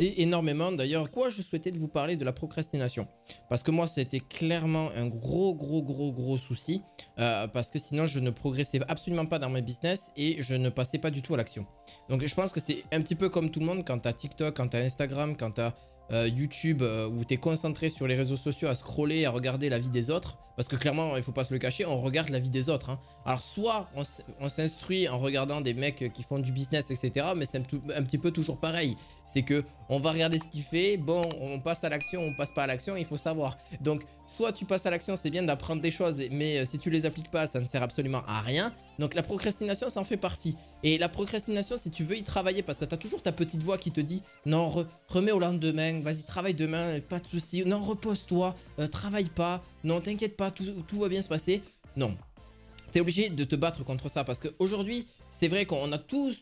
énormément. D'ailleurs, quoi je souhaitais vous parler de la procrastination. Parce que moi, c'était clairement un gros souci. Parce que sinon, je ne progressais absolument pas dans mes business et je ne passais pas du tout à l'action. Donc, je pense que c'est un petit peu comme tout le monde quand tu as TikTok, quand tu as Instagram, quand tu as YouTube où tu es concentré sur les réseaux sociaux à scroller, à regarder la vie des autres. Parce que clairement, il faut pas se le cacher, on regarde la vie des autres. Hein. Alors soit on s'instruit en regardant des mecs qui font du business, etc. Mais c'est un petit peu toujours pareil. C'est que on va regarder ce qu'il fait, bon, on passe à l'action, on passe pas à l'action, il faut savoir. Donc soit tu passes à l'action, c'est bien d'apprendre des choses, mais si tu les appliques pas, ça ne sert absolument à rien. Donc la procrastination, ça en fait partie. Et la procrastination, si tu veux y travailler, parce que tu as toujours ta petite voix qui te dit non, remets au lendemain, vas-y, travaille demain, pas de soucis, non, repose-toi, travaille pas, non, t'inquiète pas, tout va bien se passer. Non, t'es obligé de te battre contre ça parce qu'aujourd'hui, c'est vrai qu'on a tous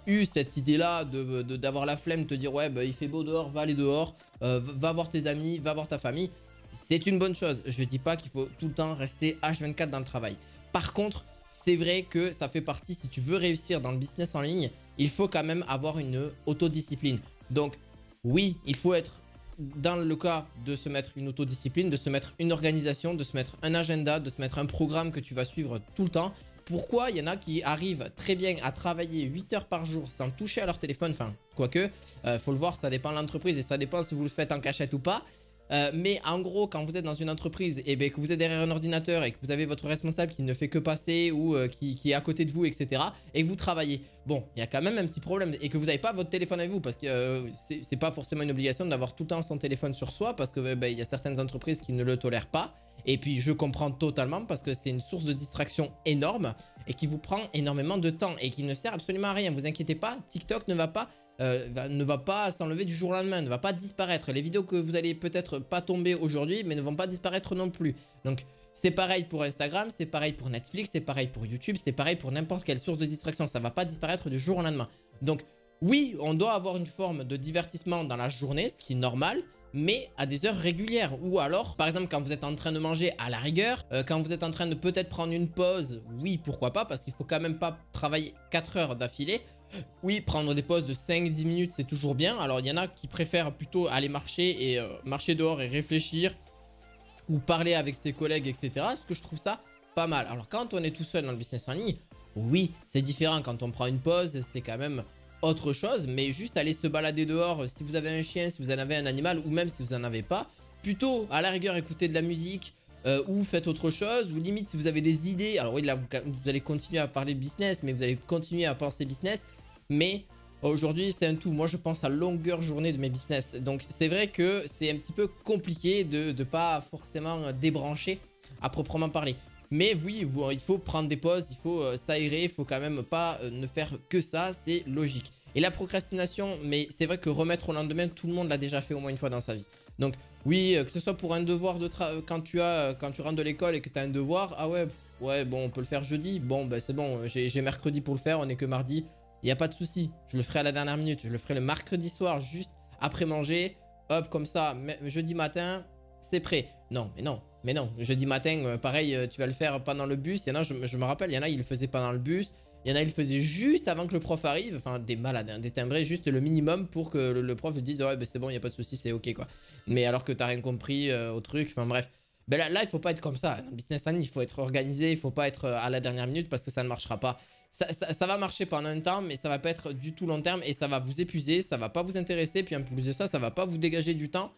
eu cette idée-là d'avoir la flemme, de te dire ouais, bah, il fait beau dehors, va aller dehors, va voir tes amis, va voir ta famille. C'est une bonne chose. Je dis pas qu'il faut tout le temps rester H24 dans le travail. Par contre, c'est vrai que ça fait partie, si tu veux réussir dans le business en ligne, il faut quand même avoir une autodiscipline. Donc oui, il faut être dans le cas de se mettre une autodiscipline, de se mettre une organisation, de se mettre un agenda, de se mettre un programme que tu vas suivre tout le temps. Pourquoi il y en a qui arrivent très bien à travailler 8 heures par jour sans toucher à leur téléphone, enfin, quoique, faut le voir, ça dépend de l'entreprise et ça dépend si vous le faites en cachette ou pas. Mais en gros, quand vous êtes dans une entreprise et que vous êtes derrière un ordinateur et que vous avez votre responsable qui ne fait que passer ou qui est à côté de vous, etc. et que vous travaillez, bon, il y a quand même un petit problème et que vous n'avez pas votre téléphone avec vous parce que c'est pas forcément une obligation d'avoir tout le temps son téléphone sur soi parce que il y a certaines entreprises qui ne le tolèrent pas. Et puis je comprends totalement parce que c'est une source de distraction énorme et qui vous prend énormément de temps et qui ne sert absolument à rien. Vous inquiétez pas, TikTok ne va pas s'enlever du jour au lendemain, ne va pas disparaître. Les vidéos que vous allez peut-être pas tomber aujourd'hui, mais ne vont pas disparaître non plus. Donc c'est pareil pour Instagram, c'est pareil pour Netflix, c'est pareil pour YouTube, c'est pareil pour n'importe quelle source de distraction. Ça va pas disparaître du jour au lendemain. Donc oui, on doit avoir une forme de divertissement dans la journée, ce qui est normal, mais à des heures régulières. Ou alors, par exemple, quand vous êtes en train de manger à la rigueur, quand vous êtes en train de peut-être prendre une pause, oui, pourquoi pas, parce qu'il faut quand même pas travailler 4 heures d'affilée. Oui, prendre des pauses de 5-10 minutes, c'est toujours bien. Alors, il y en a qui préfèrent plutôt aller marcher et marcher dehors et réfléchir ou parler avec ses collègues, etc. Parce que je trouve ça pas mal. Alors, quand on est tout seul dans le business en ligne, oui, c'est différent. Quand on prend une pause, c'est quand même autre chose. Mais juste aller se balader dehors, si vous avez un chien, si vous en avez un animal, ou même si vous n'en avez pas, plutôt à la rigueur écouter de la musique, ou faites autre chose, ou limite si vous avez des idées. Alors oui, là, vous allez continuer à parler de business, mais vous allez continuer à penser business. Mais aujourd'hui, c'est un tout. Moi, je pense à longueur journée de mes business. Donc, c'est vrai que c'est un petit peu compliqué de ne pas forcément débrancher à proprement parler. Mais oui, il faut prendre des pauses, il faut s'aérer, il faut quand même pas ne faire que ça, c'est logique. Et la procrastination, mais c'est vrai que remettre au lendemain, tout le monde l'a déjà fait au moins une fois dans sa vie. Donc oui, que ce soit pour un devoir de quand tu rentres de l'école et que tu as un devoir, ah ouais, bon, on peut le faire jeudi, bon, ben c'est bon, j'ai mercredi pour le faire, on est que mardi. Il n'y a pas de souci, je le ferai à la dernière minute, je le ferai le mercredi soir, juste après manger, hop, comme ça, jeudi matin, c'est prêt. Non, mais non, jeudi matin, pareil, tu vas le faire pendant le bus. Il y en a, je me rappelle, il y en a, ils le faisaient pendant le bus, il y en a, ils le faisaient juste avant que le prof arrive, enfin, des malades, hein, des timbrés, juste le minimum pour que le prof dise, ouais, ben c'est bon, il n'y a pas de souci, c'est ok, quoi. Mais alors que t'as rien compris au truc, enfin, bref. Ben là, il faut pas être comme ça. Dans le business en ligne, il faut être organisé, il faut pas être à la dernière minute parce que ça ne marchera pas. Ça va marcher pendant un temps, mais ça va pas être du tout long terme et ça va vous épuiser, ça va pas vous intéresser. Puis en plus de ça, ça va pas vous dégager du temps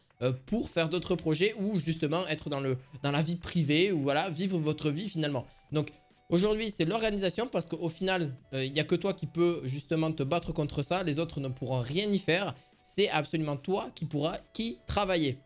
pour faire d'autres projets ou justement être dans la vie privée ou voilà, vivre votre vie finalement. Donc aujourd'hui, c'est l'organisation parce qu'au final, il n'y a que toi qui peux justement te battre contre ça. Les autres ne pourront rien y faire. C'est absolument toi qui pourras travailler.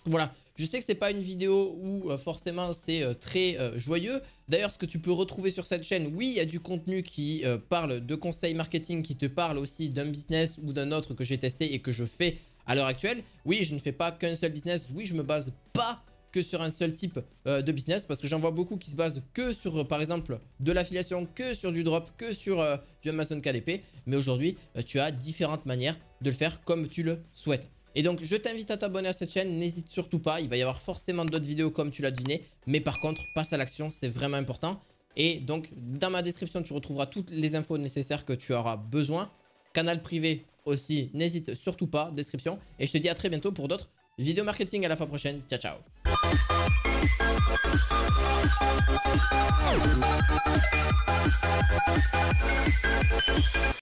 Voilà, je sais que c'est pas une vidéo où forcément c'est très joyeux. D'ailleurs, ce que tu peux retrouver sur cette chaîne, oui, il y a du contenu qui parle de conseils marketing, qui te parle aussi d'un business ou d'un autre que j'ai testé et que je fais à l'heure actuelle. Oui, je ne fais pas qu'un seul business. Oui, je me base pas que sur un seul type de business parce que j'en vois beaucoup qui se basent que sur, par exemple, de l'affiliation, que sur du drop, que sur du Amazon KDP. Mais aujourd'hui, tu as différentes manières de le faire comme tu le souhaites. Et donc, je t'invite à t'abonner à cette chaîne, n'hésite surtout pas, il va y avoir forcément d'autres vidéos comme tu l'as deviné, mais par contre, passe à l'action, c'est vraiment important. Et donc, dans ma description, tu retrouveras toutes les infos nécessaires que tu auras besoin. Canal privé, aussi, n'hésite surtout pas, description. Et je te dis à très bientôt pour d'autres vidéos marketing. À la fois prochaine. Ciao, ciao.